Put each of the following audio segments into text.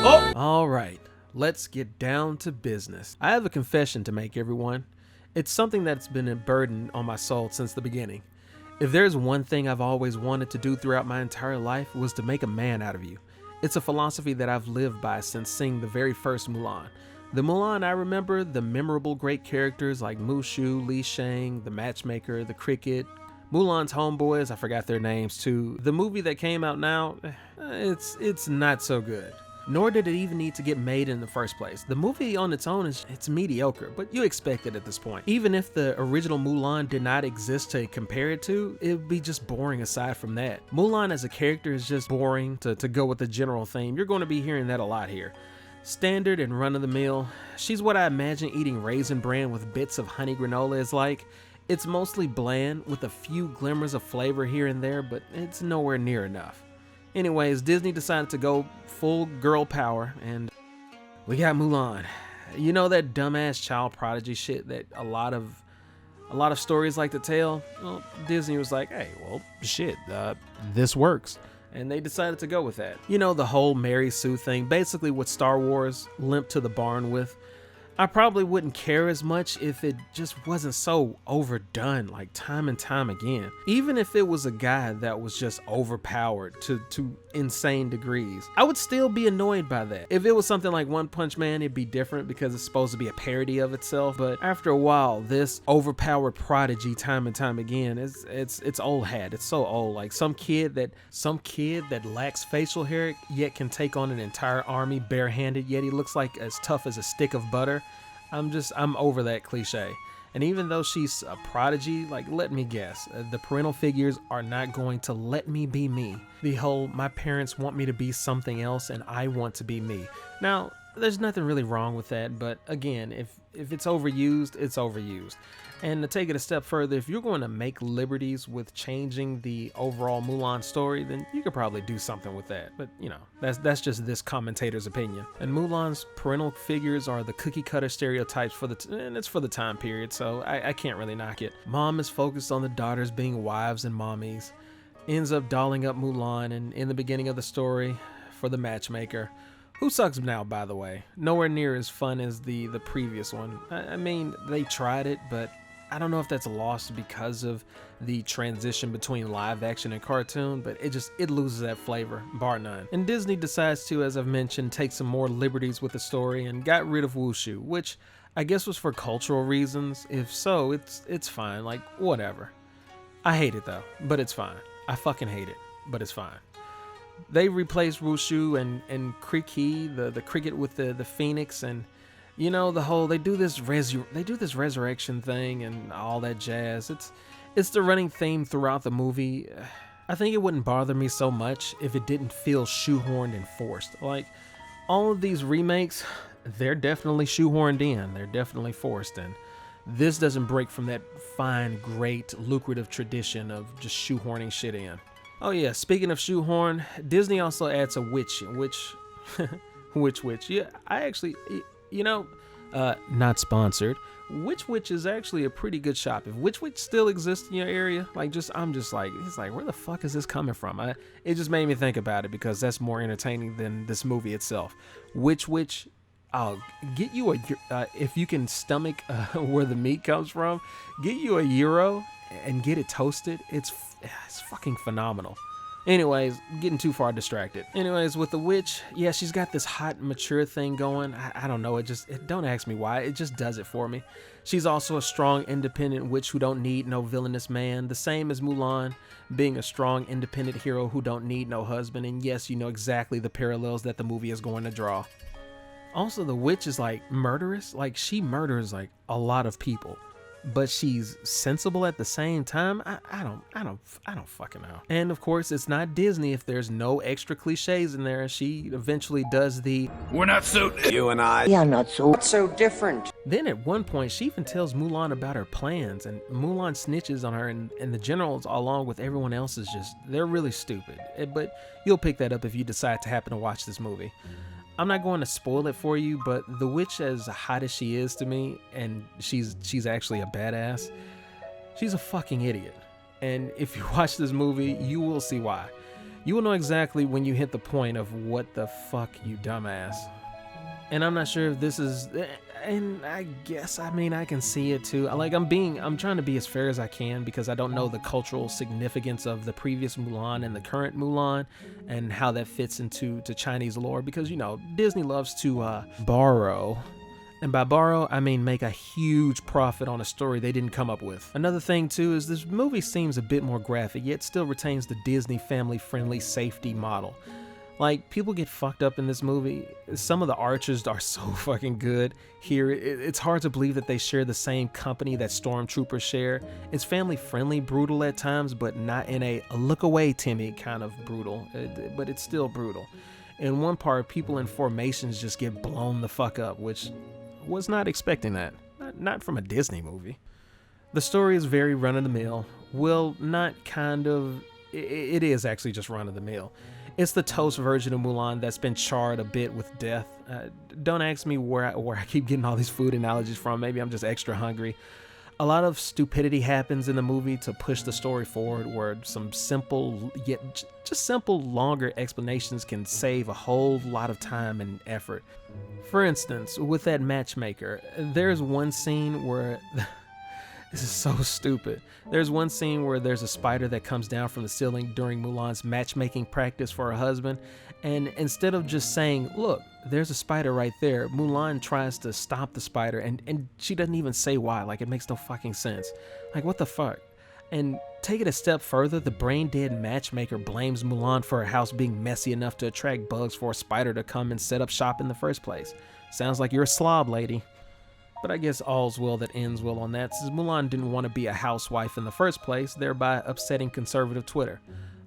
Oh! Alright, let's get down to business. I have a confession to make, everyone. It's something that's been a burden on my soul since the beginning. If there's one thing I've always wanted to do throughout my entire life was to make a man out of you. It's a philosophy that I've lived by since seeing the very first Mulan. The Mulan I remember, the memorable great characters like Mushu, Li Shang, the matchmaker, the cricket, Mulan's homeboys, I forgot their names too. The movie that came out now, it's not so good. Nor did it even need to get made in the first place. The movie on its own it's mediocre, but you expect it at this point. Even if the original Mulan did not exist to compare it to, it would be just boring aside from that. Mulan as a character is just boring to go with the general theme. You're going to be hearing that a lot here. Standard and run-of-the-mill, she's what I imagine eating Raisin Bran with bits of honey granola is like. It's mostly bland with a few glimmers of flavor here and there, but it's nowhere near enough. Anyways, Disney decided to go full girl power, and we got Mulan. You know that dumbass child prodigy shit that a lot of stories like to tell? Well, Disney was like, hey, well, shit, this works. And they decided to go with that. You know, the whole Mary Sue thing, basically what Star Wars limped to the barn with. I probably wouldn't care as much if it just wasn't so overdone like time and time again. Even if it was a guy that was just overpowered to insane degrees, I would still be annoyed by that. If it was something like One Punch Man, it'd be different because it's supposed to be a parody of itself. But after a while, this overpowered prodigy time and time again, it's old hat. It's so old. Like some kid that lacks facial hair yet can take on an entire army barehanded, yet he looks like as tough as a stick of butter. I'm over that cliche. And even though she's a prodigy, like, let me guess, the parental figures are not going to let me be me. The whole, my parents want me to be something else and I want to be me. Now, there's nothing really wrong with that, but again, if it's overused, it's overused. And to take it a step further, if you're going to make liberties with changing the overall Mulan story, then you could probably do something with that. But you know, that's just this commentator's opinion. And Mulan's parental figures are the cookie cutter stereotypes and it's for the time period, so I can't really knock it. Mom is focused on the daughters being wives and mommies, ends up dolling up Mulan, and in the beginning of the story, for the matchmaker, who sucks now, by the way. Nowhere near as fun as the previous one. I mean, they tried it, but I don't know if that's lost because of the transition between live action and cartoon, but it loses that flavor, bar none. And Disney decides to, as I've mentioned, take some more liberties with the story and got rid of Wushu, which I guess was for cultural reasons. If so, it's fine, like, whatever. I hate it though, but it's fine. I fucking hate it, but it's fine. They replaced Wushu and Kriki, the cricket with the phoenix, and you know, the whole, they do this resurrection thing and all that jazz. It's the running theme throughout the movie. I think it wouldn't bother me so much if it didn't feel shoehorned and forced. Like, all of these remakes, they're definitely shoehorned in. They're definitely forced, and this doesn't break from that fine, great, lucrative tradition of just shoehorning shit in. Oh yeah, speaking of shoehorn, Disney also adds a witch. Yeah, I actually... You know, not sponsored. Witch is actually a pretty good shop. If Witch still exists in your area, I'm just like, it's like, where the fuck is this coming from? It just made me think about it because that's more entertaining than this movie itself. Witch, I'll get you if you can stomach where the meat comes from, get you a gyro and get it toasted. It's fucking phenomenal. Anyways, getting too far distracted. Anyways, with the witch, yeah, she's got this hot, mature thing going. I don't know, don't ask me why, it just does it for me. She's also a strong, independent witch who don't need no villainous man, the same as Mulan, being a strong, independent hero who don't need no husband, and yes, you know exactly the parallels that the movie is going to draw. Also, the witch is like murderous, like she murders like a lot of people. But she's sensible at the same time. I don't fucking know. And of course, it's not Disney if there's no extra cliches in there. She eventually does the "We're not so you and I are not so different." Then at one point, she even tells Mulan about her plans, and Mulan snitches on her, and the generals, along with everyone else, they're really stupid. But you'll pick that up if you decide to happen to watch this movie. I'm not going to spoil it for you, but the witch, as hot as she is to me, and she's actually a badass, she's a fucking idiot. And if you watch this movie, you will see why. You will know exactly when you hit the point of what the fuck, you dumbass. And I'm not sure if this is, and I guess, I mean, I can see it too. Like, I'm trying to be as fair as I can because I don't know the cultural significance of the previous Mulan and the current Mulan and how that fits into Chinese lore, because, you know, Disney loves to borrow. And by borrow, I mean make a huge profit on a story they didn't come up with. Another thing too is this movie seems a bit more graphic, yet still retains the Disney family-friendly safety model. Like, people get fucked up in this movie. Some of the archers are so fucking good here. It's hard to believe that they share the same company that stormtroopers share. It's family-friendly brutal at times, but not in a look away, Timmy kind of brutal. But it's still brutal. In one part, people in formations just get blown the fuck up, which was not expecting that. Not from a Disney movie. The story is very run-of-the-mill. Well, not kind of. It is actually just run-of-the-mill. It's the toast version of Mulan that's been charred a bit with death. Don't ask me where I keep getting all these food analogies from. Maybe I'm just extra hungry. A lot of stupidity happens in the movie to push the story forward, where some simple, yet just simple, longer explanations can save a whole lot of time and effort. For instance, with that matchmaker, there's one scene where... This is so stupid. There's one scene where there's a spider that comes down from the ceiling during Mulan's matchmaking practice for her husband, and instead of just saying, look, there's a spider right there, Mulan tries to stop the spider, and she doesn't even say why. Like, it makes no fucking sense. Like, what the fuck? And take it a step further, the brain-dead matchmaker blames Mulan for her house being messy enough to attract bugs for a spider to come and set up shop in the first place. Sounds like you're a slob, lady. But I guess all's well that ends well on that, since Mulan didn't want to be a housewife in the first place, thereby upsetting conservative Twitter.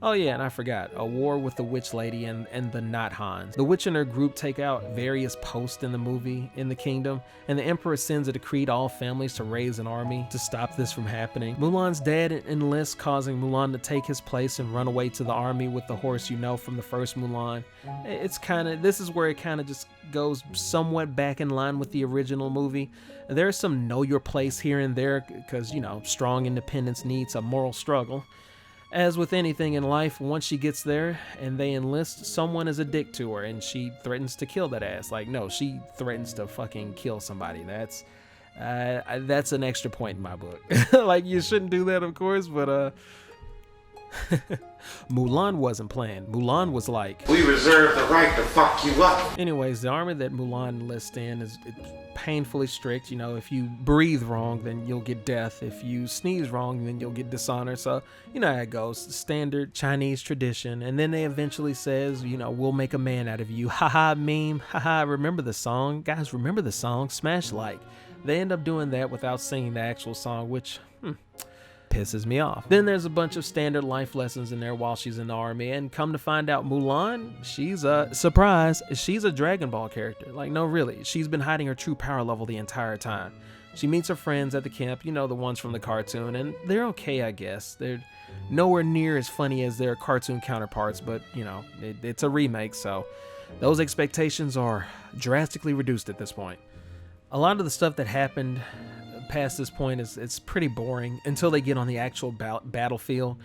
Oh yeah, and I forgot, a war with the witch lady and the not Hans. The witch and her group take out various posts in the movie in the kingdom, and the emperor sends a decree to all families to raise an army to stop this from happening. Mulan's dad enlists, causing Mulan to take his place and run away to the army with the horse you know from the first Mulan. This is where it kind of just goes somewhat back in line with the original movie. There's some know your place here and there, because, you know, strong independence needs a moral struggle. As with anything in life, once she gets there and they enlist, someone is a dick to her and she threatens to kill that ass. Like, no, she threatens to fucking kill somebody. That's an extra point in my book. Like, you shouldn't do that, of course, but Mulan wasn't playing. Mulan was like, we reserve the right to fuck you up. Anyways, the army that Mulan enlists in is painfully strict. You know, if you breathe wrong, then you'll get death. If you sneeze wrong, then you'll get dishonor. So, you know how it goes. Standard Chinese tradition. And then they eventually says, you know, we'll make a man out of you. Haha, meme. Haha, remember the song? Guys, remember the song? Smash like. They end up doing that without singing the actual song, which... pisses me off. Then there's a bunch of standard life lessons in there while she's in the army, and come to find out, Mulan, she's a surprise, she's a Dragon Ball character. Like, no, really, she's been hiding her true power level the entire time. She meets her friends at the camp, you know, the ones from the cartoon, and they're okay, I guess. They're nowhere near as funny as their cartoon counterparts, but, you know, it's a remake, so those expectations are drastically reduced at this point. A lot of the stuff that happened past this point it's pretty boring until they get on the actual battlefield.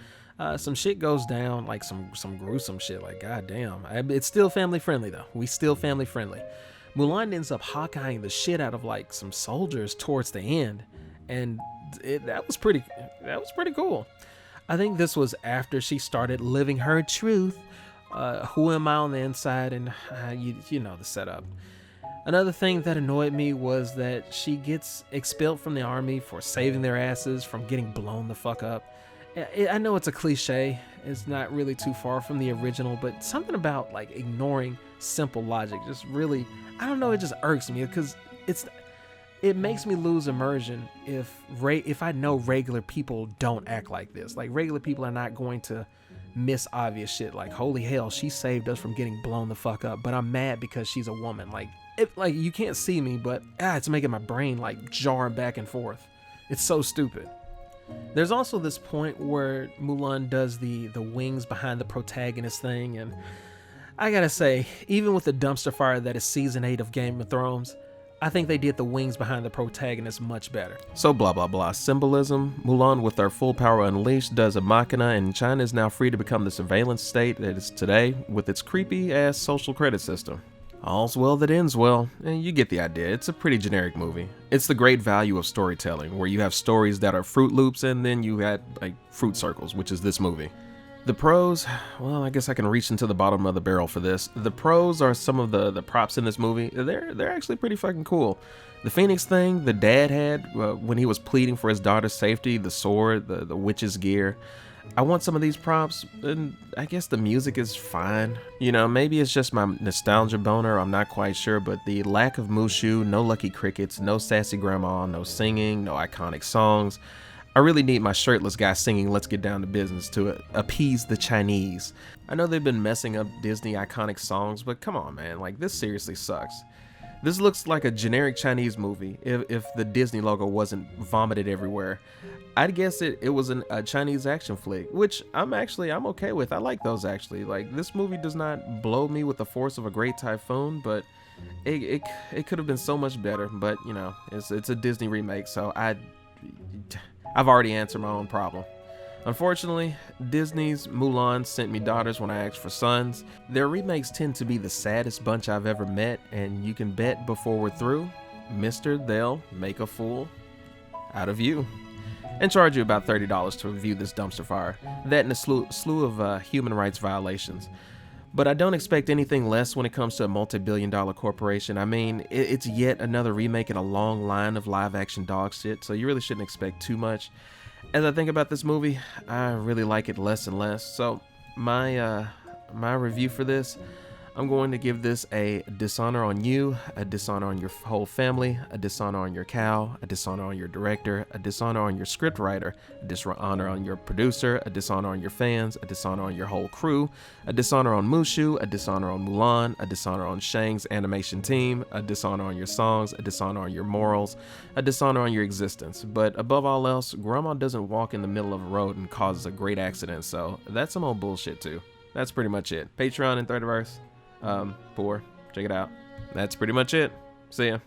Some shit goes down, like some gruesome shit, like goddamn. It's still family friendly though. We still family friendly. Mulan ends up Hawkeyeing the shit out of like some soldiers towards the end, and that was pretty cool. I think this was after she started living her truth. Who am I on the inside, and you know the setup. Another thing that annoyed me was that she gets expelled from the army for saving their asses from getting blown the fuck up. I know it's a cliche, it's not really too far from the original, but something about like ignoring simple logic just really, I don't know, it just irks me, because it makes me lose immersion if I know regular people don't act like this. Like, regular people are not going to miss obvious shit like, holy hell, she saved us from getting blown the fuck up, but I'm mad because she's a woman. Like, you can't see me, but it's making my brain like jar back and forth. It's so stupid. There's also this point where Mulan does the wings behind the protagonist thing, and I gotta say, even with the dumpster fire that is season 8 of Game of Thrones, I think they did the wings behind the protagonist much better. So blah blah blah. Symbolism. Mulan with her full power unleashed does a machina, and China is now free to become the surveillance state that is today with its creepy ass social credit system. All's well that ends well, and you get the idea. It's a pretty generic movie. It's the great value of storytelling, where you have stories that are Fruit Loops and then you had like fruit circles, which is this movie. The pros, well, I guess I can reach into the bottom of the barrel for this. The pros are some of the props in this movie. They're actually pretty fucking cool. The Phoenix thing the dad had when he was pleading for his daughter's safety, the sword, the witch's gear. I want some of these props, and I guess the music is fine. You know, maybe it's just my nostalgia boner, I'm not quite sure, but the lack of Mushu, no Lucky Crickets, no Sassy Grandma, no singing, no iconic songs. I really need my shirtless guy singing Let's Get Down to Business to appease the Chinese. I know they've been messing up Disney iconic songs, but come on, man, like this seriously sucks. This looks like a generic Chinese movie if the Disney logo wasn't vomited everywhere. I'd guess it was a Chinese action flick, which I'm okay with. I like those actually. Like, this movie does not blow me with the force of a great typhoon, but it could have been so much better. But you know, it's a Disney remake, so I've already answered my own problem. Unfortunately, Disney's Mulan sent me daughters when I asked for sons. Their remakes tend to be the saddest bunch I've ever met, and you can bet before we're through, mister, they'll make a fool out of you. And charge you about $30 to review this dumpster fire. That and a slew of human rights violations. But I don't expect anything less when it comes to a multi-billion-dollar corporation. I mean, it's yet another remake in a long line of live-action dog shit, so you really shouldn't expect too much. As I think about this movie, I really like it less and less. So my review for this, I'm going to give this a dishonor on you, a dishonor on your whole family, a dishonor on your cow, a dishonor on your director, a dishonor on your scriptwriter, a dishonor on your producer, a dishonor on your fans, a dishonor on your whole crew, a dishonor on Mushu, a dishonor on Mulan, a dishonor on Shang's animation team, a dishonor on your songs, a dishonor on your morals, a dishonor on your existence. But above all else, Grandma doesn't walk in the middle of a road and causes a great accident, so that's some old bullshit too. That's pretty much it. Patreon and Third Verse. Poor. Check it out. That's pretty much it. See ya.